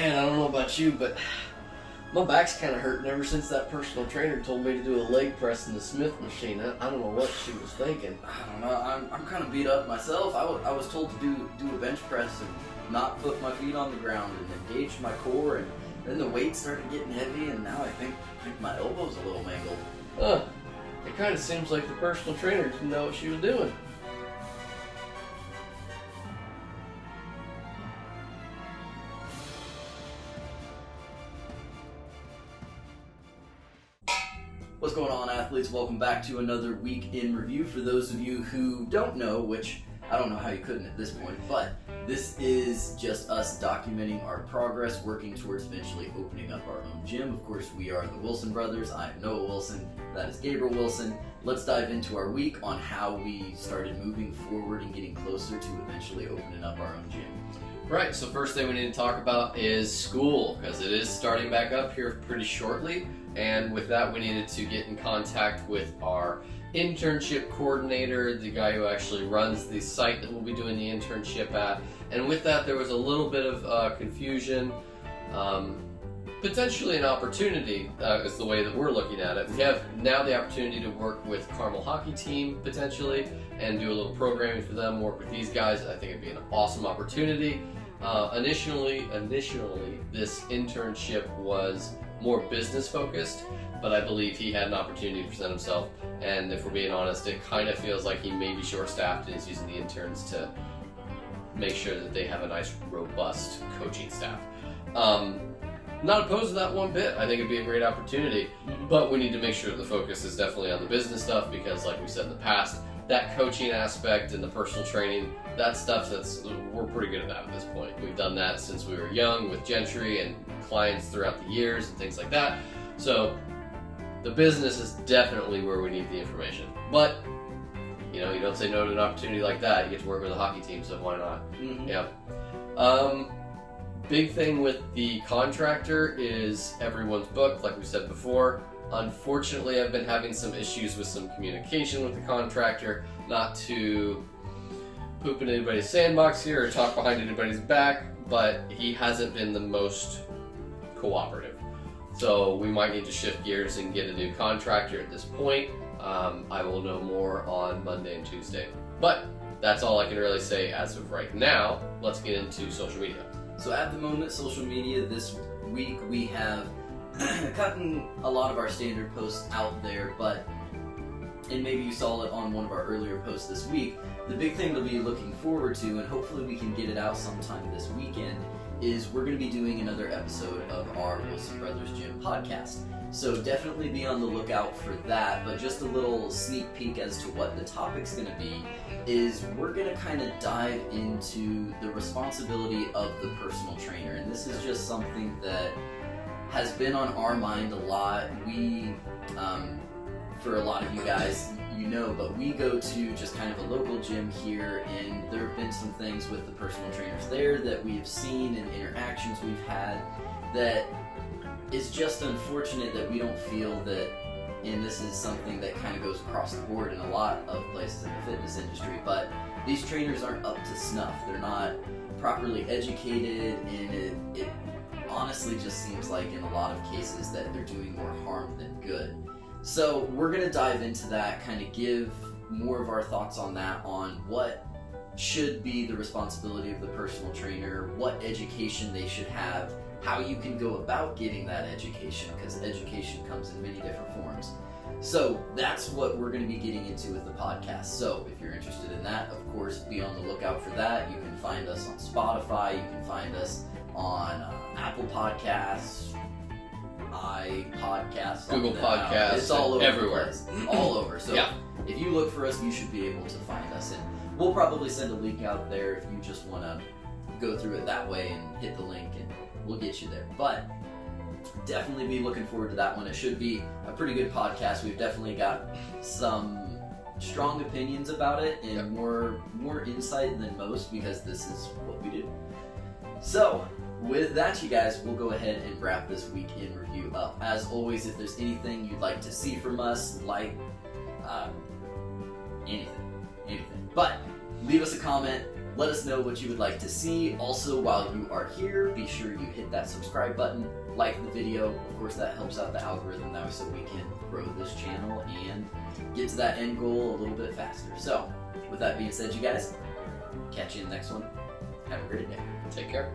Man, I don't know about you, but my back's kind of hurting ever since that personal trainer told me to do a leg press in the Smith machine. I don't know what she was thinking. I don't know. I'm kind of beat up myself. I was told to do a bench press and not put my feet on the ground and engage my core, and then the weight started getting heavy, and now I think my elbow's a little mangled. It kind of seems like the personal trainer didn't know what she was doing. What's going on, athletes? Welcome back to another week in review. For those of you who don't know, which I don't know how you couldn't at this point, but this is just us documenting our progress, working towards eventually opening up our own gym. Of course, we are the Wilson brothers. I am Noah Wilson. That is Gabriel Wilson. Let's dive into our week on how we started moving forward and getting closer to eventually opening up our own gym. Right, so first thing we need to talk about is school, because it is starting back up here pretty shortly. And with that, we needed to get in contact with our internship coordinator, the guy who actually runs the site that we'll be doing the internship at. And with that, there was a little bit of confusion, potentially an opportunity is the way that we're looking at it. We have now the opportunity to work with Carmel hockey team potentially and do a little programming for them, work with these guys. I think it'd be an awesome opportunity. Initially, this internship was more business focused, but I believe he had an opportunity to present himself, and if we're being honest, it kind of feels like he may be short-staffed and is using the interns to make sure that they have a nice, robust coaching staff. Not opposed to that one bit. I think it'd be a great opportunity, but we need to make sure that the focus is definitely on the business stuff, because like we said in the past, that coaching aspect and the personal training, that stuff, we're pretty good at that at this point. We've done that since we were young with Gentry and clients throughout the years and things like that. So the business is definitely where we need the information. But you don't say no to an opportunity like that. You get to work with a hockey team, so why not? Mm-hmm. Yeah. Big thing with the contractor is everyone's booked, like we said before. Unfortunately, I've been having some issues with some communication with the contractor, not to poop in anybody's sandbox here or talk behind anybody's back, but he hasn't been the most cooperative. So we might need to shift gears and get a new contractor at this point. I will know more on Monday and Tuesday. But that's all I can really say as of right now. Let's get into social media. So at the moment, social media this week, we have gotten a lot of our standard posts out there, and maybe you saw it on one of our earlier posts this week, the big thing to be looking forward to, and hopefully we can get it out sometime this weekend, is we're going to be doing another episode of our Wilson Brothers Gym podcast. So definitely be on the lookout for that, but just a little sneak peek as to what the topic's going to be is we're going to kind of dive into the responsibility of the personal trainer. And this is just something that has been on our mind a lot. We, for a lot of you guys, but we go to just kind of a local gym here, and there have been some things with the personal trainers there that we've seen and interactions we've had that is just unfortunate that we don't feel that, and this is something that kind of goes across the board in a lot of places in the fitness industry, but these trainers aren't up to snuff. They're not properly educated, and it honestly just seems like in a lot of cases that they're doing more harm than good. So we're going to dive into that, kind of give more of our thoughts on that, on what should be the responsibility of the personal trainer, what education they should have, how you can go about getting that education, because education comes in many different forms. So that's what we're going to be getting into with the podcast. So if you're interested in that, of course, be on the lookout for that. You can find us on Spotify, you can find us on Apple Podcasts, iPodcasts, Google Podcasts, it's all over everywhere. the place. All over. So yeah. If you look for us, you should be able to find us, and we'll probably send a link out there if you just want to go through it that way and hit the link, and we'll get you there. But definitely be looking forward to that one. It should be a pretty good podcast. We've definitely got some strong opinions about it and more insight than most, because this is what we do. So with that, you guys, we'll go ahead and wrap this week in review up. As always, if there's anything you'd like to see from us, anything, but leave us a comment, Let us know what you would like to see. Also, while you are here, be sure you hit that subscribe button, like the video. Of course, that helps out the algorithm now so we can grow this channel and get to that end goal a little bit faster. So, with that being said, you guys, catch you in the next one. Have a great day. Take care.